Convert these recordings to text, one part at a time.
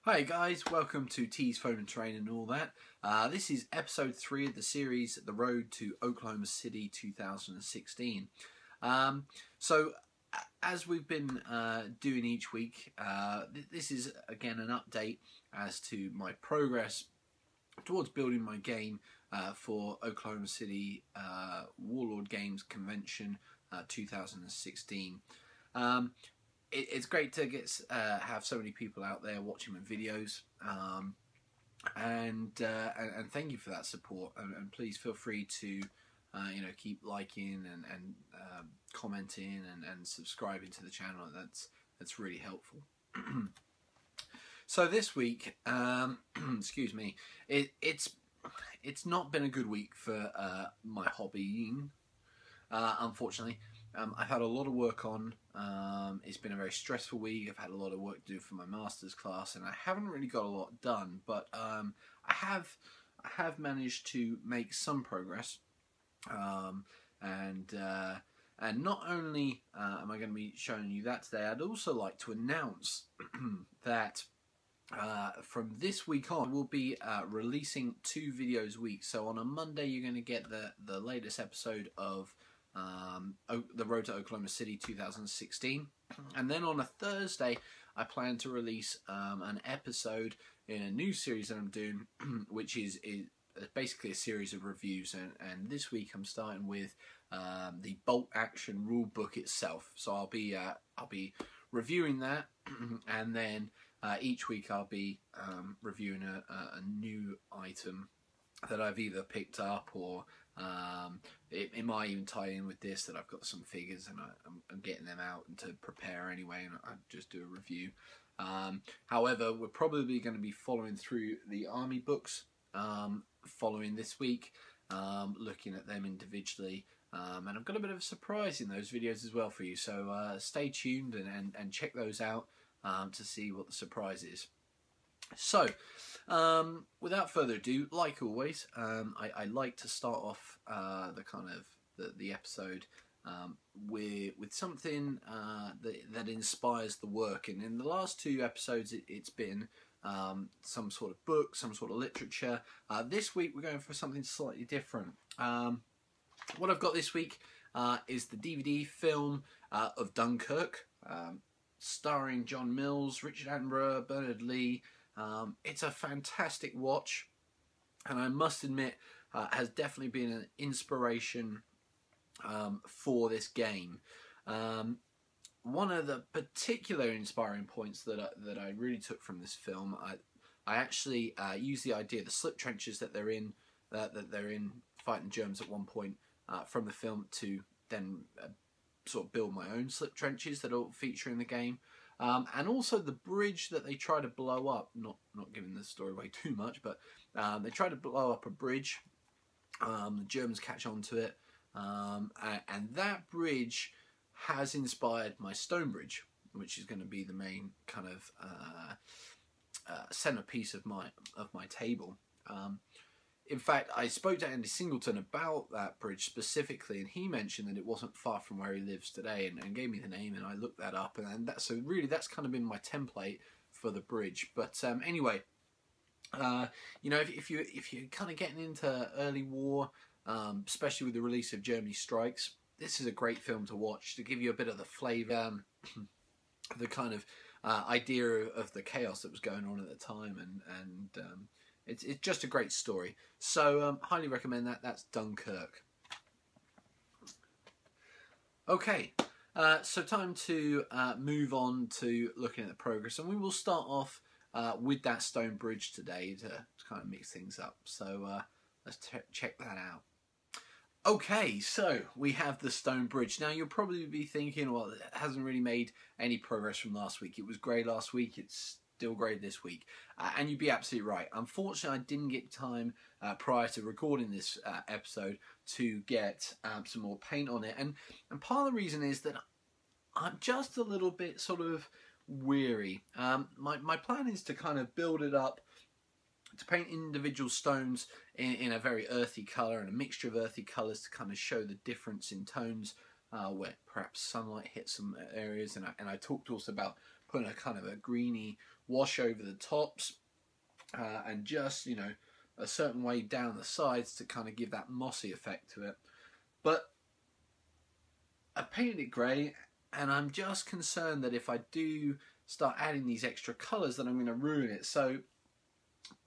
Hi guys, welcome to T's Phone and Terrain and all that. This is episode 3 of the series, The Road to Oklahoma City 2016. As we've been doing each week, this is again an update as to my progress towards building my game for Oklahoma City Warlord Games Convention 2016. It's great to have so many people out there watching my videos, and thank you for that support. And please feel free to keep liking and commenting and subscribing to the channel. That's really helpful. So this week, excuse me, it's not been a good week for my hobbying, unfortunately. I've had a lot of work on. It's been a very stressful week. I've had a lot of work to do for my master's class, and I haven't really got a lot done. But I have managed to make some progress. And not only am I going to be showing you that today, I'd also like to announce that from this week on, we'll be releasing 2 videos a week. So on a Monday, you're going to get the latest episode of The Road to Oklahoma City 2016, and then on a Thursday I plan to release an episode in a new series that I'm doing, which is basically a series of reviews, and this week I'm starting with the Bolt Action rule book itself. So I'll be reviewing that, and then each week I'll be reviewing a new item that I've either picked up, or it might even tie in with this, that I've got some figures and I'm getting them out and to prepare anyway, and I just do a review. However, we're probably going to be following through the army books following this week, looking at them individually, and I've got a bit of a surprise in those videos as well for you, so stay tuned and check those out to see what the surprise is. So, without further ado, like always, I like to start off the episode with something that inspires the work. And in the last 2 episodes, it's been some sort of book, some sort of literature. This week, we're going for something slightly different. What I've got this week is the DVD film of Dunkirk, starring John Mills, Richard Attenborough, Bernard Lee. It's a fantastic watch, and I must admit has definitely been an inspiration for this game. One of the particular inspiring points that I really took from this film, I actually used the idea, the slip trenches that they're in fighting Germans at one point from the film, to then sort of build my own slip trenches that will feature in the game. And also the bridge that they try to blow up, not giving the story away too much, but they try to blow up a bridge. The Germans catch on to it, and that bridge has inspired my stone bridge, which is going to be the main kind of centerpiece of my table. In fact, I spoke to Andy Singleton about that bridge specifically, and he mentioned that it wasn't far from where he lives today, and gave me the name, and I looked that up, and so really that's kind of been my template for the bridge. But anyway, if you're kind of getting into early war, especially with the release of Germany Strikes, this is a great film to watch to give you a bit of the flavour, the kind of idea of the chaos that was going on at the time, and it's just a great story. So highly recommend that. That's Dunkirk. Okay, so time to move on to looking at the progress, and we will start off with that stone bridge today to kind of mix things up. So let's check that out. Okay, so we have the stone bridge. Now you'll probably be thinking, well, it hasn't really made any progress from last week. It was grey last week, it's still grey this week. And you'd be absolutely right. Unfortunately, I didn't get time prior to recording this episode to get some more paint on it. And part of the reason is that I'm just a little bit sort of weary. My plan is to kind of build it up, to paint individual stones in a very earthy colour and a mixture of earthy colours to kind of show the difference in tones where perhaps sunlight hits some areas. And I talked also about putting a kind of a greeny wash over the tops, and just, you know, a certain way down the sides to kind of give that mossy effect to it. But I painted it grey, and I'm just concerned that if I do start adding these extra colours, then I'm going to ruin it. So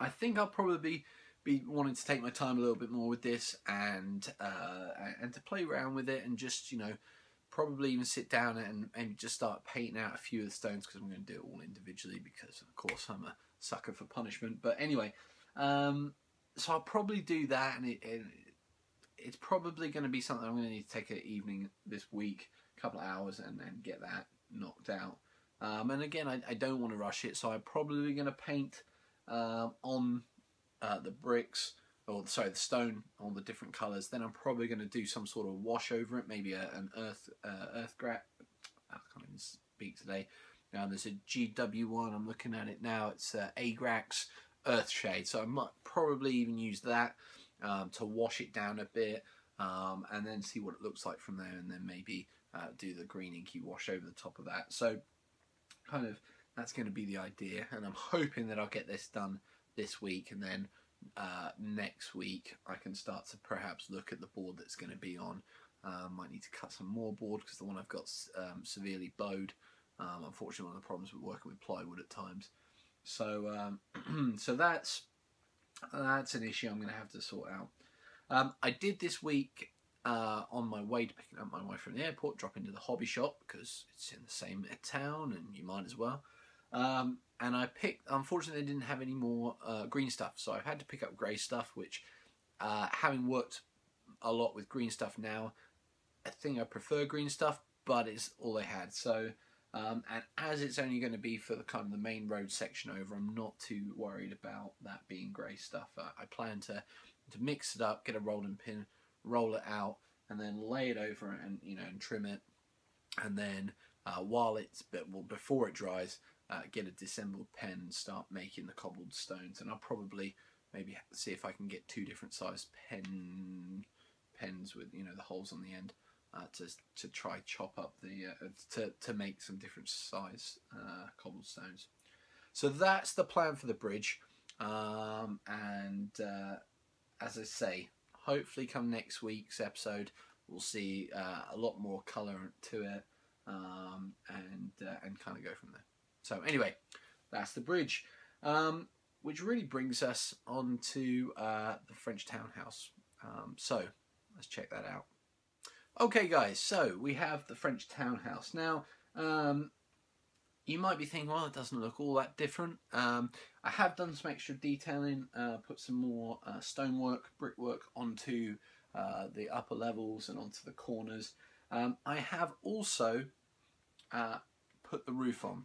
I think I'll probably be wanting to take my time a little bit more with this, and to play around with it, and just, you know, probably even sit down and just start painting out a few of the stones, because I'm going to do it all individually, because of course I'm a sucker for punishment. But anyway, so I'll probably do that, and it's probably going to be something I'm going to need to take an evening this week, a couple of hours, and get that knocked out. And again, I don't want to rush it, so I'm probably going to paint on the bricks, or sorry, the stone, all the different colours. Then I'm probably going to do some sort of wash over it, maybe an earth grat. I can't even speak today. Now there's a GW1. I'm looking at it now. It's Agrax Earthshade. So I might probably even use that to wash it down a bit, and then see what it looks like from there, and then maybe do the green inky wash over the top of that. So kind of that's going to be the idea, and I'm hoping that I'll get this done this week, and then next week I can start to perhaps look at the board that's going to be on. Might need to cut some more board, because the one I've got severely bowed. Unfortunately, one of the problems with working with plywood at times. So so that's an issue I'm going to have to sort out. I did this week, on my way to picking up my wife from the airport, drop into the hobby shop, because it's in the same town and you might as well. And I picked, unfortunately, they didn't have any more green stuff, so I've had to pick up grey stuff, which, having worked a lot with green stuff now, I think I prefer green stuff, but it's all they had. So, and as it's only going to be for the kind of the main road section over, I'm not too worried about that being grey stuff. I plan to mix it up, get a rolling pin, roll it out, and then lay it over and, you know, and trim it, and then before it dries, get a disassembled pen and start making the cobbled stones. And I'll probably maybe see if I can get 2 different size pens with, you know, the holes on the end, to try chop up the to make some different size cobblestones. So that's the plan for the bridge, and as I say, hopefully come next week's episode we'll see a lot more colour to it, and kind of go from there. So anyway, that's the bridge, which really brings us on to the French townhouse. So let's check that out. Okay guys, so we have the French townhouse. Now, you might be thinking, well, it doesn't look all that different. I have done some extra detailing, put some more stonework, brickwork onto the upper levels and onto the corners. I have also put the roof on.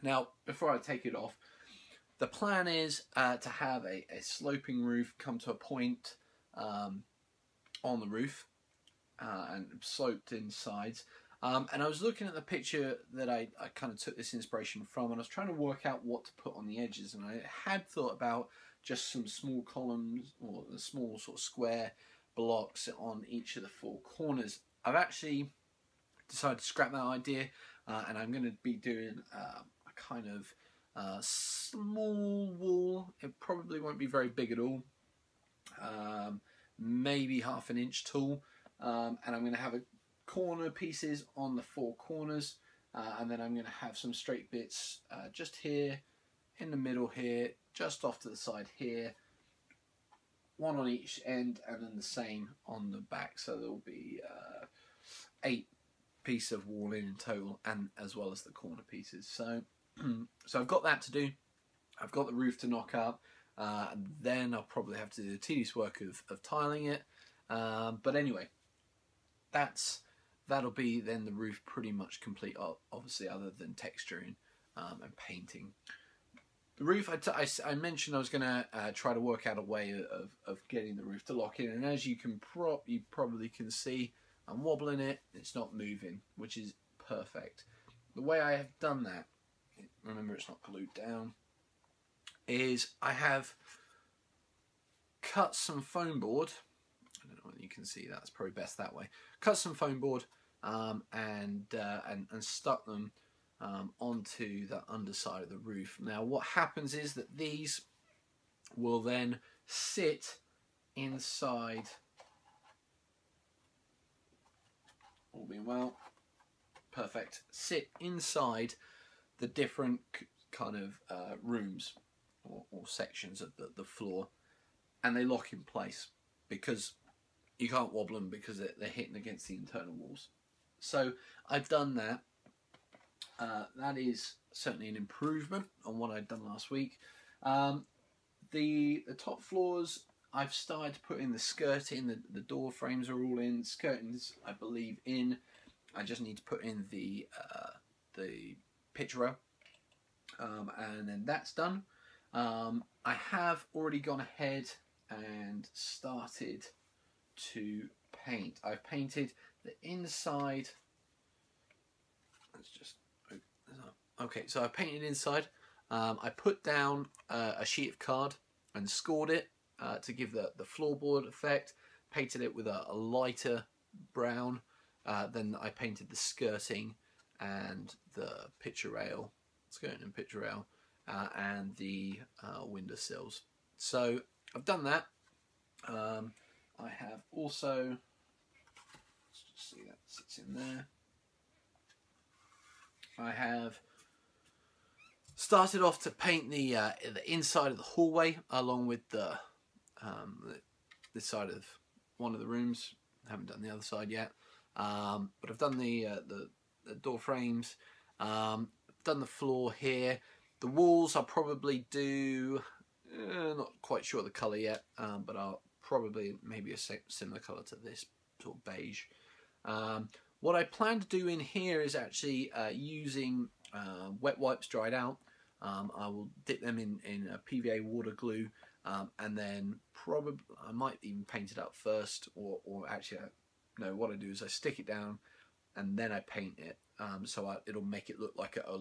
Now, before I take it off, the plan is to have a sloping roof come to a point on the roof, and sloped in sides. And I was looking at the picture that I kind of took this inspiration from, and I was trying to work out what to put on the edges, and I had thought about just some small columns, or the small sort of square blocks on each of the 4 corners. I've actually decided to scrap that idea, and I'm going to be doing a kind of small wall. It probably won't be very big at all, maybe ½ an inch tall, and I'm going to have a corner pieces on the 4 corners, and then I'm going to have some straight bits just here, in the middle here, just off to the side here, 1 on each end, and then the same on the back. So there'll be 8 pieces of wall in total, and as well as the corner pieces. So so I've got that to do. I've got the roof to knock up, and then I'll probably have to do the tedious work of tiling it. But anyway, that'll be then the roof pretty much complete, obviously, other than texturing and painting. The roof, I mentioned I was going to try to work out a way of getting the roof to lock in, and as you probably can see, I'm wobbling it, it's not moving, which is perfect. The way I have done that, remember it's not glued down, is I have cut some foam board. I don't know whether you can see that, it's probably best that way. Cut some foam board and stuck them onto the underside of the roof. Now what happens is that these will then sit inside, all being well, perfect, sit inside the different kind of rooms or sections of the floor, and they lock in place because you can't wobble them because they're hitting against the internal walls. So I've done that. That is certainly an improvement on what I'd done last week. The top floors, I've started to put in the skirting. The door frames are all in. Skirting's, I believe, in. I just need to put in the picture rail, and then that's done. I have already gone ahead and started to paint. I've painted the inside. Let's just okay. So I've painted inside. I put down a sheet of card and scored it to give the floorboard effect. Painted it with a lighter brown. Then I painted the skirting and the picture rail, skirting and picture rail, and the windowsills. So I've done that. I have also, let's just see that sits in there. I have started off to paint the inside of the hallway along with this side of one of the rooms. I haven't done the other side yet, but I've done the door frames. Done the floor here. The walls I'll probably do. Not quite sure the colour yet, but I'll probably maybe a similar colour to this sort of beige. What I plan to do in here is actually using wet wipes dried out. I will dip them in a PVA water glue, and then probably I might even paint it up first, or actually no. What I do is I stick it down and then I paint it, so it'll make it look like a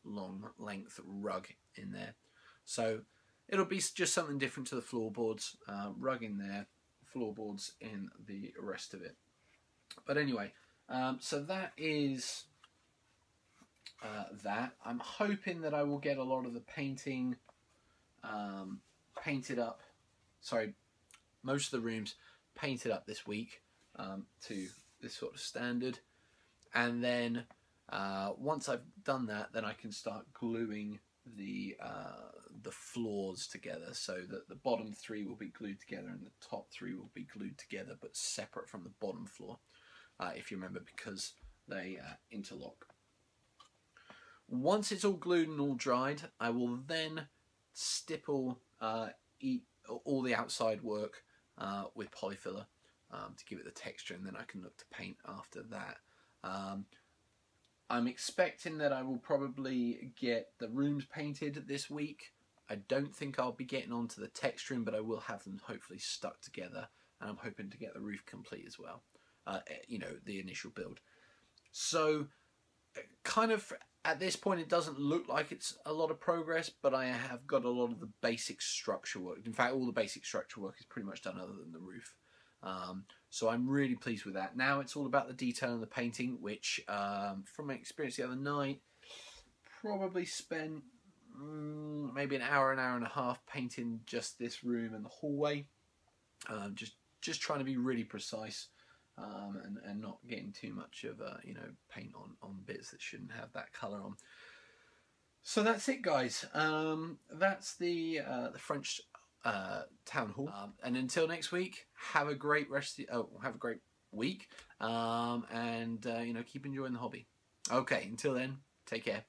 long length rug in there. So it'll be just something different to the floorboards. Rug in there, floorboards in the rest of it. But anyway, so that is that. I'm hoping that I will get a lot of the painting painted up. Sorry, most of the rooms painted up this week to this sort of standard. And then once I've done that, then I can start gluing the floors together, so that the bottom three will be glued together and the top three will be glued together, but separate from the bottom floor, if you remember, because they interlock. Once it's all glued and all dried, I will then stipple all the outside work with polyfiller to give it the texture, and then I can look to paint after that. I'm expecting that I will probably get the rooms painted this week. I don't think I'll be getting onto the texturing, but I will have them hopefully stuck together, and I'm hoping to get the roof complete as well. You know, the initial build. So kind of at this point it doesn't look like it's a lot of progress, but I have got a lot of the basic structure work. In fact, all the basic structure work is pretty much done other than the roof. So I'm really pleased with that. Now it's all about the detail and the painting, which from my experience the other night, probably spent maybe an hour and a half painting just this room and the hallway. Just trying to be really precise, and not getting too much of you know, paint on bits that shouldn't have that colour on. So that's it, guys. That's the French town hall, and until next week, have a great have a great week, and you know, keep enjoying the hobby. Okay, until then, take care.